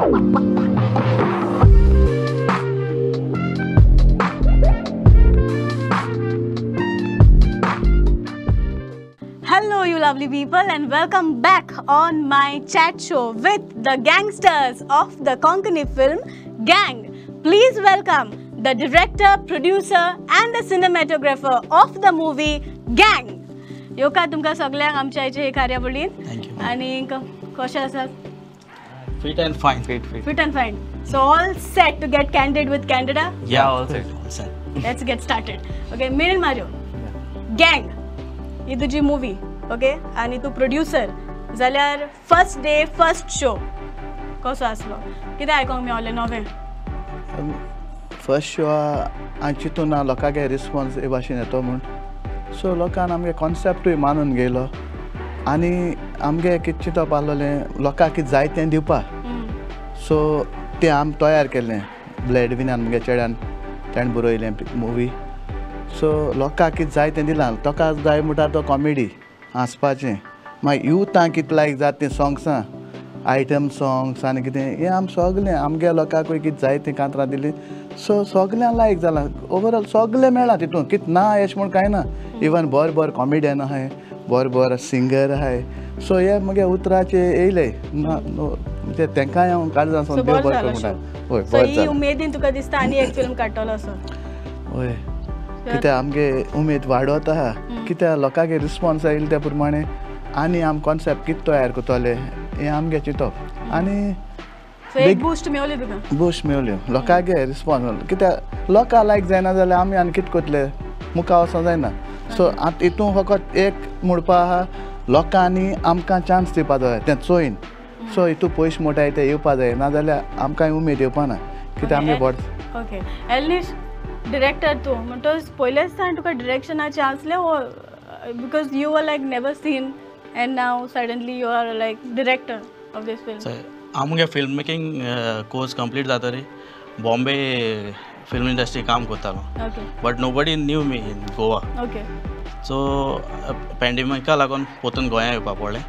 Hello, you lovely people, and welcome back on my chat show with the gangsters of the Konkani film Gang. Please welcome the director, producer, and the cinematographer of the movie Gang. योका तुमका सगळ्यांक आमच्या हे कार्यावळीन. आणि कशे आसात? Fit and fine. Fit and fine. So all set to get candid with Candida? Yeah, all set. Let's get started. Okay, Mirin Mario. Gang. ही तुझी movie, okay, आणि तू producer जाल्यार फर्स्ट डे फर्स्ट शो कसो आसलो? कितें आयकोंक मेळ्ळें नवें? First show हांव चिंतून ना लोकांगे रिस्पॉन्स हे भाशेन येतो म्हूण, सो लोकांन आमगे कॉन्सेप्टूय मानून घेयलो आनी आमगे कितें चिंतप आसलोलें लोकांक कितें जाय तें दिवपाक, सो तें आमी तयार केल्लें. ब्लॅड विनान म्हगे चेड्यान ताणें बरयलें मुवी, सो लोकांक कितें जाय तें दिलां. ताका जाय म्हणटा तो कॉमेडी हांसपाचें, मागीर युथांक कितें लायक जाता तें सॉंग्सां, आयटम सॉंग्स आनी कितें हें आमी सगलें आमगे लोकांकूय कितें जाय तें कांतरां दिलीं, सो सगल्यांक लायक जालां. ओवरऑल सगलें मेळ्ळां तितून, कितें ना अशें म्हूण कांय ना. इवन बरो कॉमेडियन आहाय, बरो सिंगर आहाय, सो हे म्हगे उतराचे येयले म्हणजे तेंकाय हांव काळजांसून देव बरें करूं म्हणटा. हय, बरें जालें. उमेदीन तुका दिसता आनी एक फिल्म काडटलो असो? हय, कित्याक आमगे उमेद वाडत आहा, कित्याक लोकांगे रिस्पॉन्स येयले त्या प्रमाणे आनी आमी कॉन्सेप्ट कितें तयार करतले हें आमगे चिंतप. आनी एक बूस्ट मेळ्ळी तुका? बूस्ट मेळ्ळ्यो, लोकांगे रिस्पॉन्स मेळ्ळो. कित्याक लोकांक लायक जायना जाल्यार आमी आनी कितें करतले, मुखार वचोंक जायना. सो आतां हितून फकत एक म्हणपा आहा, लोकांनी आमकां चान्स दिवपा जाय तें चोयन. सो हितून पयशे मोठाय ते येवपा जाय, नाजाल्यार आमकांय उमेद येवपाना, कित्याक आमगे बोड. ओके, एलनीश डिरेक्टर तूं म्हणटच पयलेच सावन तुका डिरेक्शनाचें आसलें, वो because you were like never seen and now suddenly you are like director of this film? आमगे फिल्म मेकिंग कोर्स कंप्लीट जाता रे बॉम्बे फिल्म इंडस्ट्री काम करतालो, but nobody knew me in Goa. Okay, so पॅन्डेमिका लागून परतून गोंया येवपा पडलें.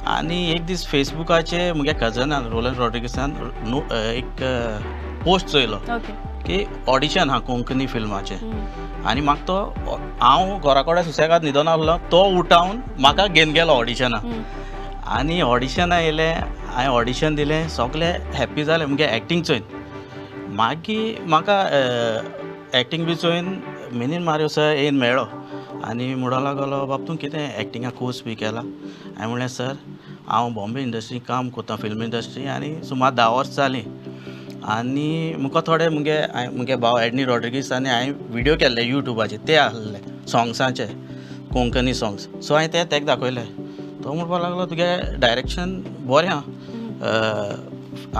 आनी एक दीस फेसबुकाचेर म्हगे कजनान रोलन रॉड्रिगसान एक पोस्ट चोयलो की ऑडिशन हा कोंकणी फिल्माचें, आनी म्हाका तो हांव घरा कडेन सुसेगाद न्हिदोन आसलो, तो उठावन म्हाका घेवन गेलो ऑडिशना. आनी ऑडिशना येयलें, हांवें ऑडिशन दिलें, सगळे हॅप्पी जाले म्हगे एक्टींग चोयन. मागीर म्हाका एक्टींग बी चोयन मिनीन मारियो सर येवन मेळ्ळो आनी म्हणूंक लागलो, बाब तूं कितें एक्टिंगा कोर्स बी केला? हांवें म्हणलें सर हांव बॉम्बे इंडस्ट्री काम करता, फिल्म इंडस्ट्री, आनी सुमार 10 वर्सां जालीं. आनी म्हाका थोडे मुगे भाव एडनी रॉड्रिगीस आनी हांवें व्हिडियो केल्ले युट्यूबाचेर, ते आहले सॉंग्साचे कोंकणी सॉंग्स. सो हांवें ते तेका दाखयले. तो म्हणपाक लागलो तुगे डायरेक्शन बरें आहा,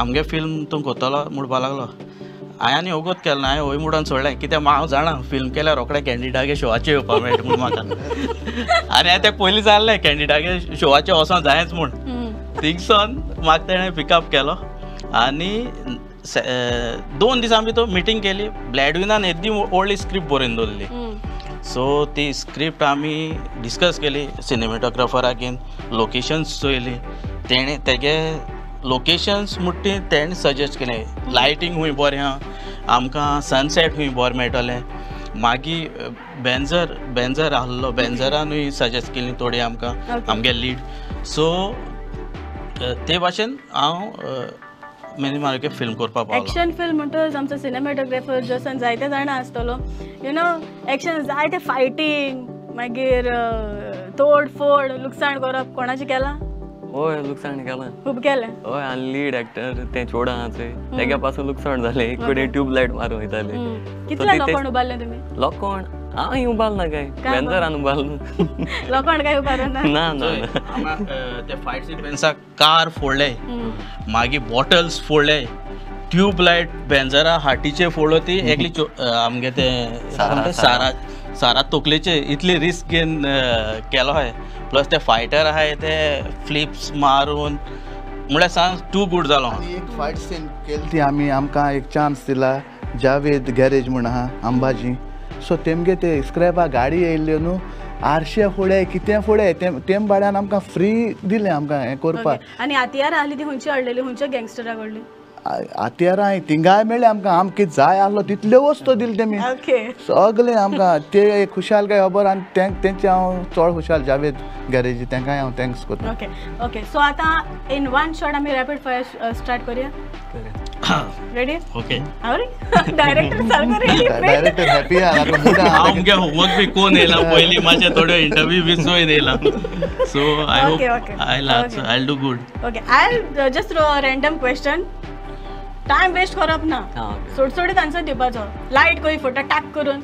आमगे फिल्म तूं करतलो म्हणपाक लागलो. हांवें आनी ओगोत केलें ना, हांवें वय म्हणून सोडलें, कित्याक हांव जाणा फिल्म केल्यार रोखडे कॅन्डिडागे शोवाचेर येवपा मेळटा म्हूण म्हाका. आनी हांवें तें पयलीं जाल्लें कॅन्डिडागे शोवाचेर वचोंक जायच म्हूण. थिंगसोन म्हाका तेणें पिकअप केलो आनी 2 दिसां भितर मिटींग केली. ब्लॅडविनान येदी व्हडली स्क्रिप्ट बरोवन दवरली. सो ती स्क्रिप्ट आमी डिस्कस केली सिनेमेटोग्राफरागेन, लोकेशन्स चोयली, तेणें तेगे लोकेशन्स म्हणटी तेणें सजेस्ट केलें. लायटींग खूंय बरें आहा, आमकां सनसेट खूंय बरें मेळटलें. मागीर बेंजर आहलो, बेंजरानूय सजेस्ट केली थोडी आमकां, आमगे लीड. सो ते भाशेन हांव मिनीन मारियो फिल्म करपाक पावलो. एक्शन फिल्म म्हणटच आमचो सिनेमेटोग्राफर जसन जायते जाणां आसतलो, यू नो, एक्शन जायते फायटींग, मागीर तोड फोड, लुकसाण करप कोणाचें केलां? हय, लुकसाण केलां, खूब केलें. हय, आनी लीड एक्टर तें चोडा आहा चोय, तेगे पासून लुकसाण जालें. एक कडेन ट्यूबलायट मारून वयताले. कितले लोकांक उबारले तुमी? लोकांक हांव उबारलो ना काय, बेंजरान उबारलो. लोकांक काय उबारलो ना? ना ना, ते फायट सिक्वेन्साक कार फोडले, मागीर बॉटल्स फोडले, ट्यूबलायट बेंजरा हाटीचे फोडलो, ती एकली आमगे ते सारा तोकलेचे इतली रिस्क घेवन केलो हाय. प्लस ते फायटर आहाय ते फ्लिप्स मारून म्हळ्यार सांग टू गुड जालो. एक फायट सीन केली ती आमकां एक चान्स दिला, जावेद गॅरेज म्हूण आहा अंबाजी. सो तेमगे ते स्क्रॅपा गाडी येयल्ल्यो न्हू, आरशे फोडे कितें फोडे तेम भाड्यान आमकां फ्री दिलें आमकां हें करपाक. आनी हातियार आहली ती खंयची हाडलेली, खंयच्या गँगस्टरा कडली? हात्यारां थिंगाय मेळ्ळे आमकां कितें जाय आसलो तितल्यो वस्तू दिल्यो तेमी ओके सगळें आमकां ते खुशाल काय खबर आनी तेंचे हांव चड खुशाल जावेद गॅरेजी तांकांय हांव थँक्स करता ओके ओके सो आतां इन वन शॉट आमी रॅपीड फायर स्टार्ट करूया रेडी ओके डायरेक्टर सारको रेडी डायरेक्टर हॅपी आहा आमगे होमवर्क बी कोण येयला पयलीं मातशें थोड्यो इंटरव्यू बी चोयन येयला so I hope Okay. I do good okay I just throw a random question time waste करप ना हां, okay. सोडसोडीत आन्सर दिवपाचो लायट खंय फोटो टाक करून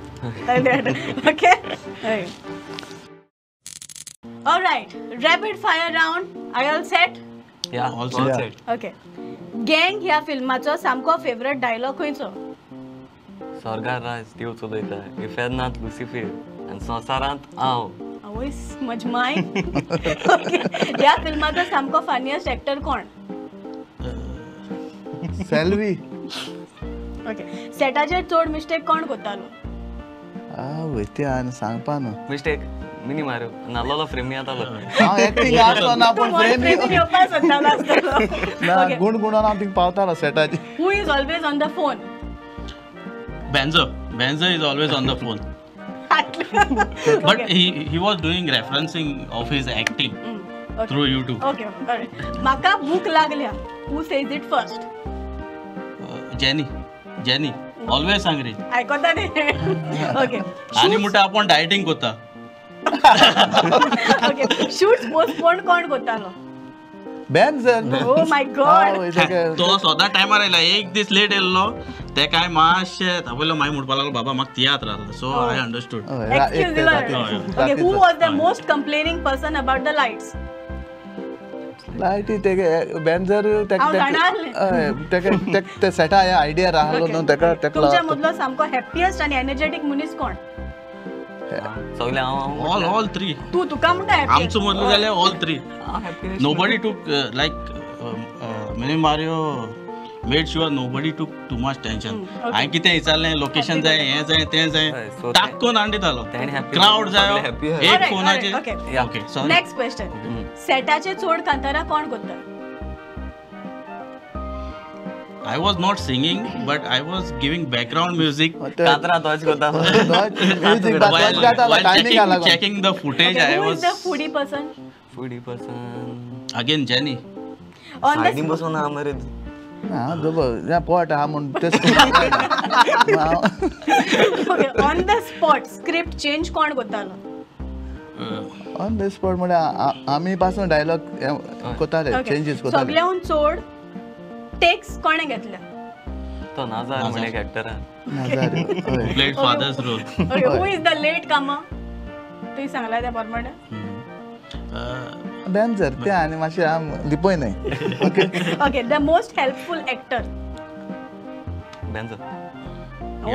okay alright rapid fire round I all set या Also, all yeah. Set okay गँग ह्या फिल्माचो सामको फेवरेट डायलॉग खंयचो स्वर्गार राज देव चलयता इफेरनांत लुसिफर आनी संवसारांत हांव आवयस मजमाय ओके ह्या फिल्माचो सामको फनियस्ट एक्टर कोण सेल्वी ओके सेटाचेर चड मिस्टेक कोण करतालो आवय ते आनी सांगपा न्हू मिस्टेक मिनी मारू नाल्लो फ्रेमी येतालो हांव एक्टींग आसलो ना पूण फ्रेम येवपाक सोदतालो आसतलो ना गुणगुणोन हांव थिंग पावतालो सेटाची who is always on the phone Benzo is always on the phone. But he was doing referencing of his acting through YouTube. Okay म्हाका भूक लागल्या who says it first Jenny, always hungry. आयकोता रे ओके आणि मुठा आपण dieting करता. Okay shoots postpone कोण करतालो बेन्झर ओ माय गॉड तो सदां टायमार येयला एक दीस लेट येयल्लो ते काय मातशें थापयलो मागीर म्हणपाक लागलो बाबा म्हाका तियात्र आसलो सो आय अंडरस्टूड एक्सक्यूज दिलो okay who was the most complaining person about the lights लायटी तेगे बेन्झर हांव जाणारलें. ते सेटा आयडिया राहलो न्हू तेका तुमच्या मदलो सामको हॅपीएस्ट आनी एनर्जेटिक मनीस कोण सगळे हांव ऑल थ्री तुका म्हणटा हॅपी आमचो मदलो जाल्यार all three happy nobody took Mini Mario made sure nobody took too much tension. हांवें कितें विचारलें लोकेशन जाय हें जाय तें जाय so टाक्कून हाडून दितालो तेणी happy क्राउड सगळे जायो happy एक फोनाचेर okay okay sorry next question सेटाचे चोड कांतारा कोण करता I was not singing but I was giving background music कातरा तोच करता music while checking the footage. I who is was the foodie person foodie person again Jenny. On the सायडीन बसून हा मरे पोट आहा म्हूण तेच okay on the spot script change कोण करतालो ऑन द स्पॉट म्हळ्यार आमी पासून डायलॉग कोताले चेंजीस कोताले सगळ्याहून चोड टेक्स कोणे घेतल्या तो नाजार म्हण एक actor Who played father's role. Okay who is the latecomer तुवें सांगला त्या प्रमाणे बेन्झर ते आनी मातशें आम लिपय न्हय okay okay the most helpful actor बेन्झर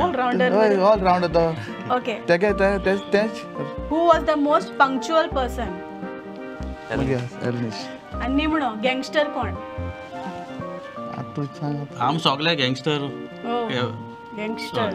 ऑल राउंडर ऑल राउंड तो ओके तेगे तेच who was the most punctual person एलनिश आनी निमणो गँगस्टर कोण तूं सांग आम सगळे gangster gangster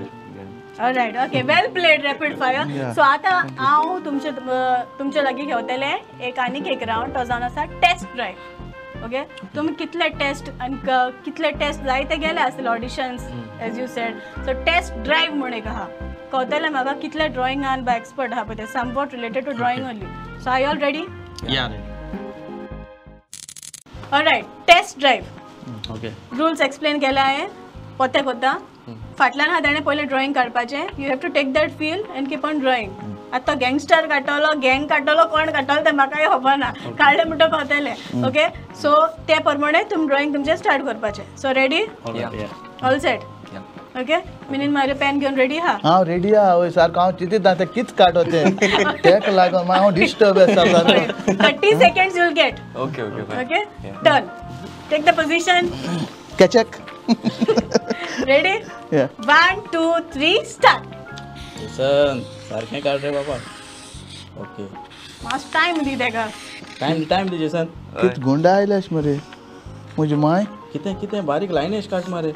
alright okay well played rapid fire so आतां हांव तुमचे लागीं घेवतलें एक आनीक एक राउंड तो जावन आसा टेस्ट ड्रायव्ह ओके तुमी कितले टेस्ट आनी कितले टेस्ट जायते गेले आसले auditions as you said so test drive म्हण एक आहा कळटलें म्हाका कितले ड्रॉइंगान बा एक्सपर्ट आहा पळय ते somewhat related to drawing only so I already alright test drive okay rules explain केले हांवें पोते कोत्ता फाटल्यान हा ताणें पयलें ड्रॉइंग काडपाचें you have to take that feel and keep on drawing आतां गँगस्टर काडटलो गँग काडटलो कोण काडटलो तें म्हाकाय खबर ना काडलें म्हणटा पावतलें ओके सो ते प्रमाणे तुमी ड्रॉइंग तुमचें स्टार्ट करपाचें so ready all set okay मिनीन मारी पेन घेवन रेडी हा हांव रेडी आहा वय सारको हांव चिंतीत तें कितें काडो तें तेका लागून हांव डिस्टर्ब आसा सारको 30 seconds you'll get okay okay okay turn take the position केचक ready 1 2 3 start सन सारकें काड रे बाबा ओके मास टाइम दी तेका टाइम दी जेसन कित गुंडा आयल्याश मरे म्हजी माय कितें बारीक लायनेश काट मारे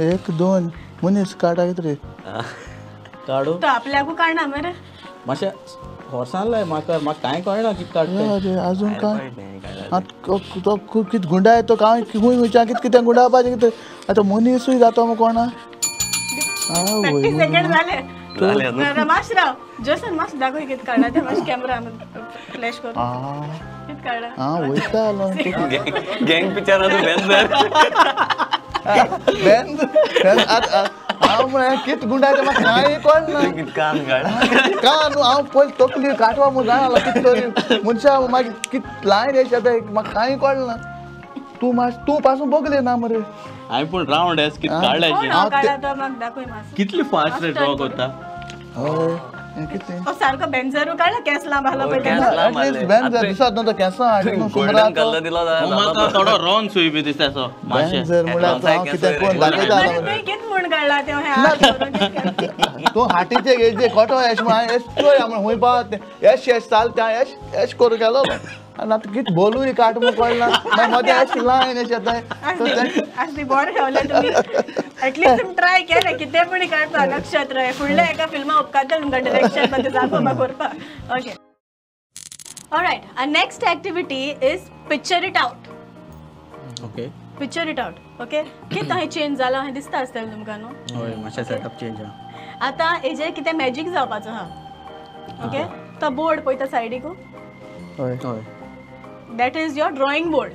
एक दोन मनीस काडा कितें रे काडू तो आपल्याकू काडना मरे मातशें हॉर्सांलाय म्हाका कांय कळना कितें काडटा अरे अजून काय काय तो कित गुंडा येतो काय खूंय वयच्या कितें गुंडावपाचें कितें आतां मनीसूय जातो मग कोणा 30 सेकंड झाले झाले अजून. रमाशराव जसन मातशें दाखय कितें काडला तें मातशें कॅमेरा फ्लॅश कर कितें काडला वयता गँग पिक्चर अजून हांव म्हळ्यार कित गुंडाचें म्हाका कांय कळना कित कान काड का न्हू हांव पयलीं तकली काटवा म्हूण जाणालो कितें तरी मनशा मागीर कित लायन येशी आतां म्हाका कांय कळना तूं पासून बगले ना मरे हांवें पूण रावंड एस कितें काडलाय कोण हांव काडला तो म्हाका दाखय मातशें कितली फास्ट रे ड्रॉ करता हय हें कितें सारको बेंजरू काडला केस लांब आसलो पळय केस तेन्ना. लांब एटलीस्ट बॅन दिसत न्हू तो केंसां हाडून गोल्डन सुमराक कलर दिलो म्हाका थोडो रॉन सुय बी दिसता असो मातशें जर म्हळ्यार हांव कितें कोण दाखयता आनी तुवें कितें म्हूण काडला तें हें हात करून कितें केलें? तूं हाटीचे हेजे खोटो एश म्हण एश चोय म्हण हूंय पावत एश एश चाल त्या एश एश करूं गेलो आनी आतां कितें बोलूय काट म्हूण कळना मागीर मदें एश लायन एश येता आसली बरें ठेवलें तुमी एटलीस्ट तुमी ट्राय केलें कितें पूण काडपाक नक्षत्र हें फुडल्या एका फिल्मा उपकारता तुमकां डिरेक्शन बद्दल दाखोवपाक करपाक ओके ऑलरायट आनी next activity is picture it out okay picture it out okay कितें हें चेंज जालां हें दिसता आसतलें तुमकां न्हू हय मातशें सेटअप चेंज आतां हेजेर कितें मॅजीक जावपाचो आहा ओके तो बोर्ड पळयता सायडीक हय हय that is your drawing board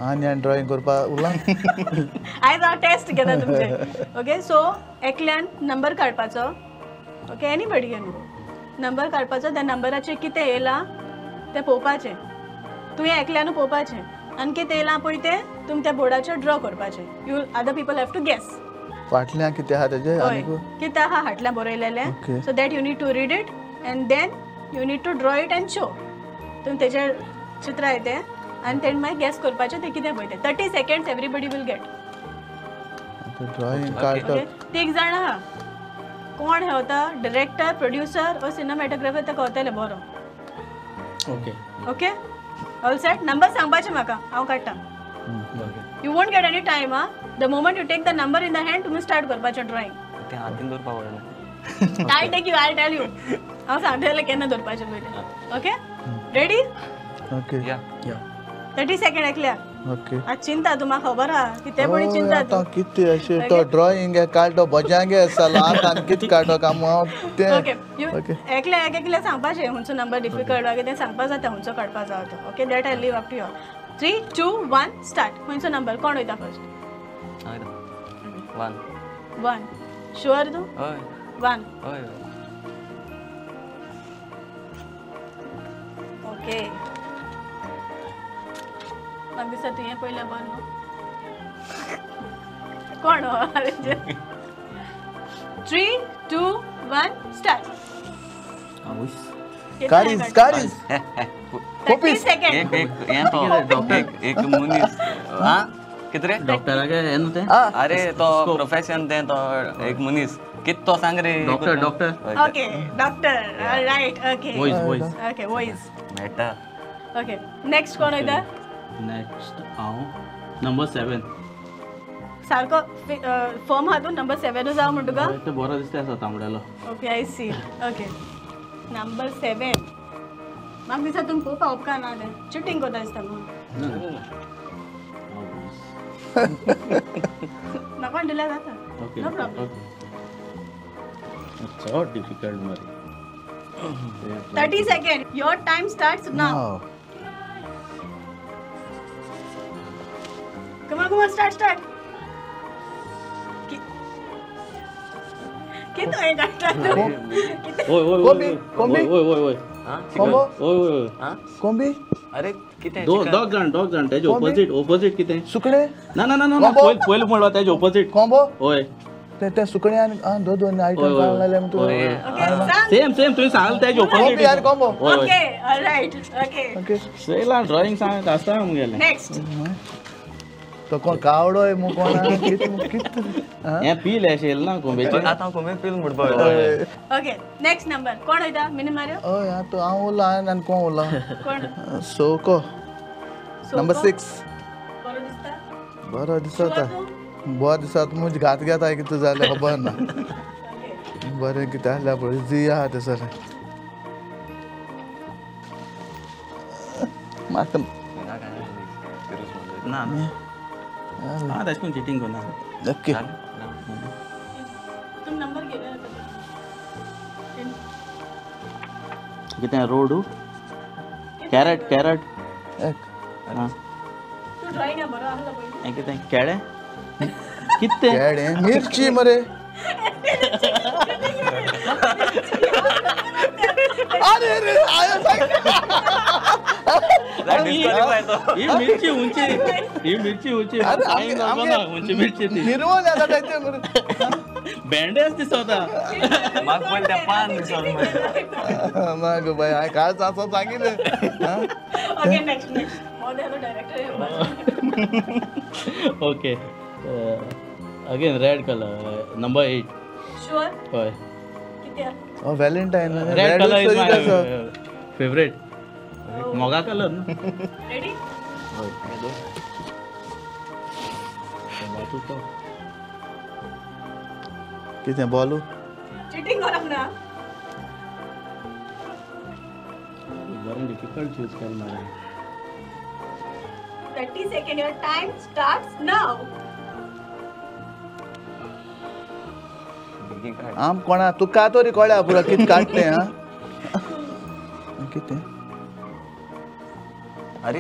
आनी आनी ड्रॉइंग करपाक उरला आयज हांव टेस्ट घेता तुमचे ओके सो एकल्यान नंबर काडपाचो okay anybody can go number काडपाचो त्या नंबराचेर कितें येयलां तें पळोवपाचें तुवें एकल्यानू पळोवपाचें आनी कितें येयलां पळय तें तुमी त्या बोर्डाचेर ड्रॉ करपाचें you other people have to guess फाटल्यान कितें आहा तेजें हय आनीक कितें आहा फाटल्यान बरयलेलें Okay. So that you need to read it and then you need to draw it and show तुमी तेजेर चित्र येतें आनी तेणें मागीर गॅस करपाचें तें कितें पळय तें 30 seconds everybody will get drawing काडटा ओके तीग जाण आहा कोण हे होता डिरेक्टर प्रोड्युसर वा सिनेमॅटोग्राफर तें कळटलें बरो okay okay all set number सांगपाचें म्हाका हांव काडटां you won't get any time at the moment you take the number in the hand तुमी स्टार्ट करपाचें ड्रॉइंग ते हातीन दवरपाक पडना I take you I tell you हांव सांगतलें केन्ना दवरपाचें पळय तें ओके रेडी ओके या 30 सेकंड एकल्या ओके आज चिंता तुम्हाला खबर आहा कितें पळय चिंता आतां कितें अशें तो ड्रॉइंग काडलो बजांगे आसलो आतां कितें काडलो काम तें ओके यू एकल्या एकल्या सांगपाचें हुंचो नंबर डिफिकल्ट वा कितें सांगपा जाता हुंचो काडपा जाता तो okay that I leave up to you 3 2 1 start हुंचो नंबर कोण वयता फर्स्ट 1 शुअर तूं 1 ओके म्हाका दिसता तुवें पयलें बरें न्हू कोण हो 3 2 1 स्टार्ट कारीज 30 सेकंड एक मनीस हा कितें रे डॉक्टराक यें तें अरे तो प्रोफेशन तें तो एक मनीस कित तो सांग रे doctor okay doctor right okay voice okay voice मेळटा ओके नेक्स्ट कोण वयता नेक्स्ट हांव नंबर 7 सारको फॉर्म आहा तूं नंबर 7 जावं म्हण तुका ते बरो दिसता असो तांबड्यालो okay I see okay number 7 म्हाका दिसता तुमी पळोवपा उपकार ना तें चिटींग कोता दिसता न्हू म्हाका दिल्यार जाता ओके नो प्रॉब्लेम चड डिफिकल्ट मरे 30 second your time starts now Come on, start. किती आहे काढता कोंबी कोंबी अरे कितें डॉग जाण तेजे ऑपोजिट कितें सुकणे ना पयलीं म्हणलो तेजे ऑपोजिट कोंबो होय ते सुकणे आनी दोन आयटम काडलेले तूं सेम तुवें सांगलें तेजे ऑपोजिट कोंबी आनी कोंबो ओके ऑलराइट ओके ओके सयला ड्रॉइंग सांगत आसता आमगेलें नेक्स्ट तो कोण कावडोय मु कोण हें पील अशें ना कोंबेचें आतां कोंबे पील म्हणपाक ओके नेक्स्ट नंबर कोण वयता मिनी मारियो हय आतां हांव उरला आनी कोण उरला कोण सोको नंबर 6 बरो दिसता बरो दिसता बरो दिसता मुझ घात घेता कितें जालें खबर ना बरें कितें आहल्या पळय जी आहा ते सर म्हाका ना हां तेश कोन चिटींग कोना ओके तुम नंबर गेला कितें रोडू कॅरट कॅरट हां तू ड्रॉइंग बरो आसलो पयलीं हें कितें केळें कितें केडे मिरची मरे अरे रे आयो ही मिरची उंची अरे उंची मिरची ती निर्मळ जाता ताचे मरे बँडेज दिसता म्हाका पयलीं तें पान दिसोन माग बाय हांवें काल सासो सांगिल्लें ओके नेक्स्ट मोदे hello director okay again red colour number 8 sure हय किती valentine red colour is my favourite मोगा कलर न्हू रेडी कितें बॉलू चिटिंग करप ना बरें डिफिकल्ट चूज कर मरे 30 second your time starts now आम कोणा तुका तरी कळ्या पुरो कितें काडलें हा कितें अरे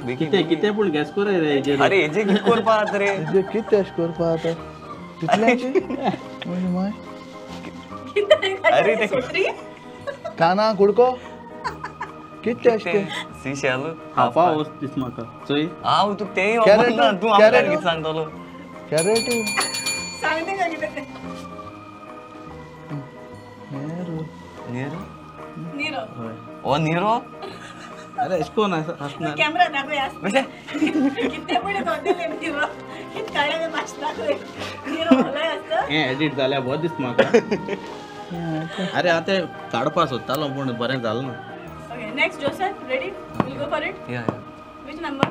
कितें पूण गॅस कर रे हेजेर अरे हेजे कितें करपा आतां रे हेजे कितें अशें करपा आतां तितल्याची म्हणजे माय अरे ते सुत्री काना कुडको कितें अशें सीशेल हाफा वस्त दिस म्हाका चोय हांव तुका तेंय कॅरेट, तूं आमकां कॅरेट. कितें सांगतलो कॅरेट सांगते का किती नेरू निरो नीरो ओ निरो अरे एशकोन आसना कॅमेरा दाखवया कशें किती पुढे दोनले नीरो किती काढले माश दाखवे नीरो हलय असतं हें एडिट जाल्यार बरें दिसता म्हाका अरे आतां काडपा सोदतालो पूण बरें जालें ना okay next Joseph ready will go for it या विच नंबर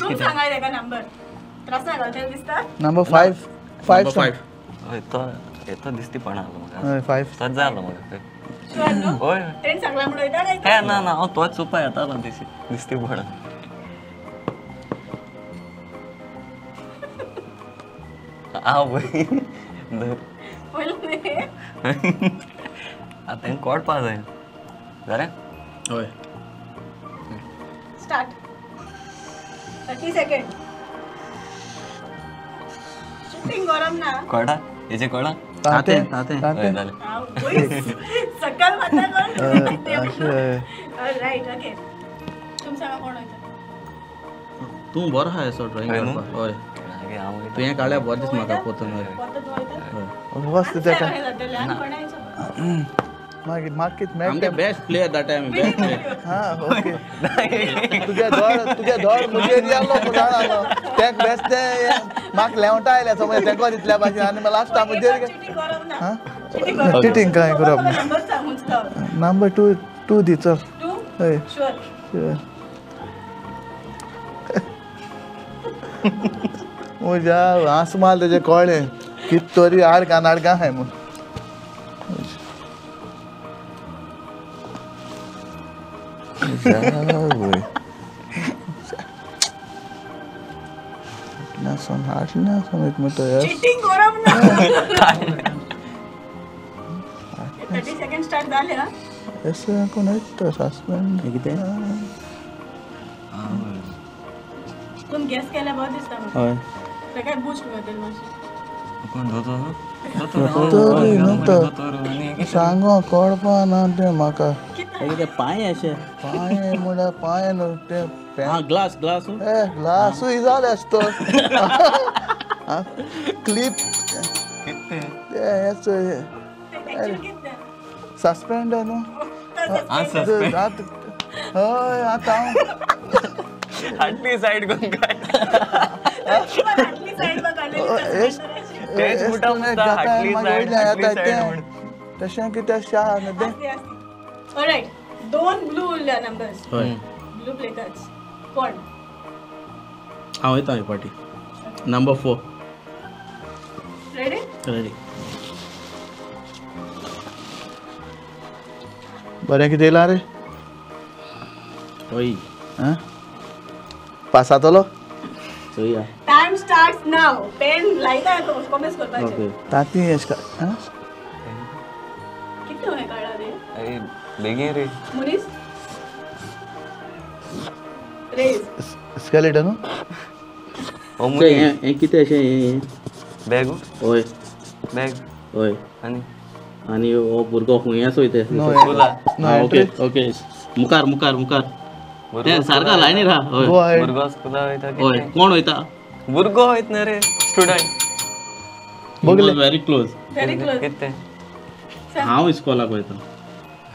तुम सांगाय तेका नंबर त्रास ना घालता दिसता नंबर 5 5 Number 5 येतो दिसती पण आलो म्हाका 5 तोच जालो म्हाका ते शुअर नो होय तेण सांगला म्हणून येता काय हे ना ना हांव तोच सोपा येतालो दिसती पण हांव पळय धर पहिले आतां कोडपा जाय जालें हय स्टार्ट 30 सेकंड शूटिंग गरम ना कोडा हेजे कोडा ताते ताते. हय ताते जालें सकल माता अशें राईट ओके तुम सांगा कोण होता तूं बरो आहा असो ड्रॉइंग हय न्हू? करपाक हय मागीर हांव तुवें काडल्यार बरें दिसता म्हाका पोतून हय कोणता तू होता वस्त तेका लहानपणाचो मागीर म्हाका कितें आमगे मेळटा best player that time best player हा ओके तुगे धोड मुजेर येयलो जाणालो तेक बेस्ते म्हाका लेवटा आयल्या समज तेका दितल्या भाशेन आनी मागीर लास्ट मुजेर चिटिंग गरम ना हा चिटींग कांय करप ना नंबर सांगून नंबर 2 दी चल 2 हय शुअर म्हज्या आसमाल तेजे कळ्ळें कित तरी आडकां नाडकां आहाय म्हूण हाटल्यासून एक मिनट चिटिंग गरम ना 30 सेकंड स्टार्ट झाले हा असं कोण येतं सस्पेंड कितें तुम गॅस केल्या बरं दिसता मग हय तेका बूस्ट मेळटली मातशी कोण दोतोर तरी न्हू सांगो कळपा ना तें म्हाका कितें पांय अशें पांय म्हळ्यार पांय न्हू तें हां ग्लास ग्लास ए ग्लासूय जाले आसतो क्लिप कितें ते हेचो एक्चुअली कितें सस्पेंड न्हू हय आतां हांव हाटली सायड कोण काय हाटली साइड बघ तेच बुटां मुसता, हाटली side म्हण. तशें कितें आसा न्हू तें ऑलराइट दोन ब्लू नंबर्स हय ब्लू प्ले कार्ड्स कोण हांव वयता ही पार्टी नंबर 4 रेडी रेडी बरें कितें येयलां रे हय आं पास जातलो चोया टाइम स्टार्ट्स नाउ. पेन लायता तो कॉमेंट्स करपाचे. ओके ताती एश का कितले हे काढा रे? अरे बेगीन रे. मुनीस रेज. स्केलेटन हो मुनी हे कितें अशें हे बॅग होय बॅग होय आनी आनी हो भुरगो खूंय आसा ते नो ओके ओके मुखार मुखार मुखार ते सारका लायनीर हा होय गो अहेड भुरगो स्कुला वयता होय कितें कोण वयता भुरगो वयत ना रे स्टुडंट बगले व्हेरी क्लोज व्हेरी क्लोज. कितें हांव इस्कॉलाक वयता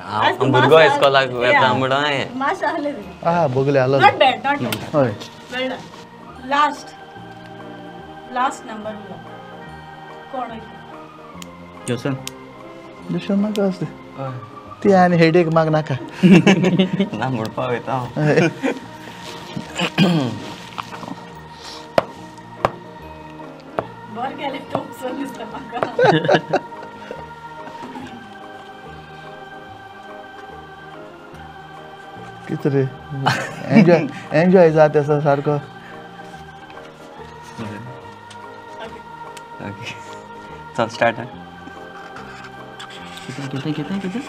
हांव भुरगो इस्कॉलाक वयता म्हणून हांवें माशा आले रे. आ बगले आलो नॉट बॅड नॉट बॅड. हय वेल डन. लास्ट नंबर कोण आहे? योसन दुसरं नाका असते ती आनी हेडेक माग नाका ना म्हणपा वयता हांव. बर गेले तो सो दिसता म्हाका. कितें रे एन्जॉय जाता असो सारको ओके चल स्टार्ट कितें कितें कितें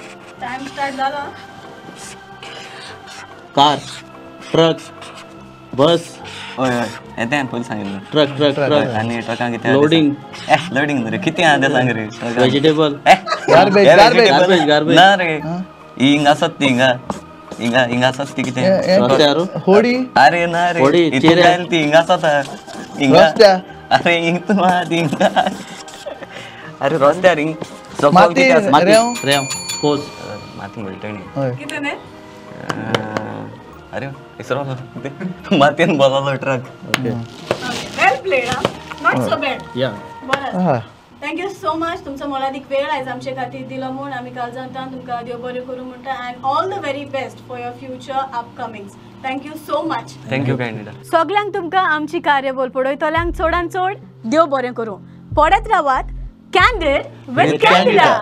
टाइम स्टार्ट झाला. कार ट्रक बस हय हय येते हांवें पयलीं सांगिल्लें. ट्रक ट्रक ट्रक आनी ट्रकान कितें लोडिंग लोडिंग न्हू रे कितें आहा तें सांग रे. Vegetable Garbage, garbage. Garbage. ना रे ही हिंगा आसत ती हिंगा आसत ती कितें रस्त्यार होडी अरे ना रे होडी, हितून चिरे. जायला ती हिंगा आसत हिंगा रस्त्या अरे हिंग आहा ती हिंगा अरे रस्त्यार हिंग सकल माती, कितें आसा माती रेंव. रेंव पोस माती म्हणटा हय किती ने? अरे ISRO मातयेन बोलालो truck. Okay well played हा. Not so bad. या बरं. आहा थँक्यू सो मच. तुमचा मोलादीक वेळ आयज आमचे खातीर दिलो म्हूण आमी काल जाणटान तुमकां देव बरें करूं म्हणटा and all the very best for your future upcomings. Thank you so much. Thank you Candida. सगल्यांक तुमकां आमची कार्यावळ पळयतल्यांक चडांत चड देव बरें करूं. पडत रावात कॅन्डिड विथ कॅन्डिडा.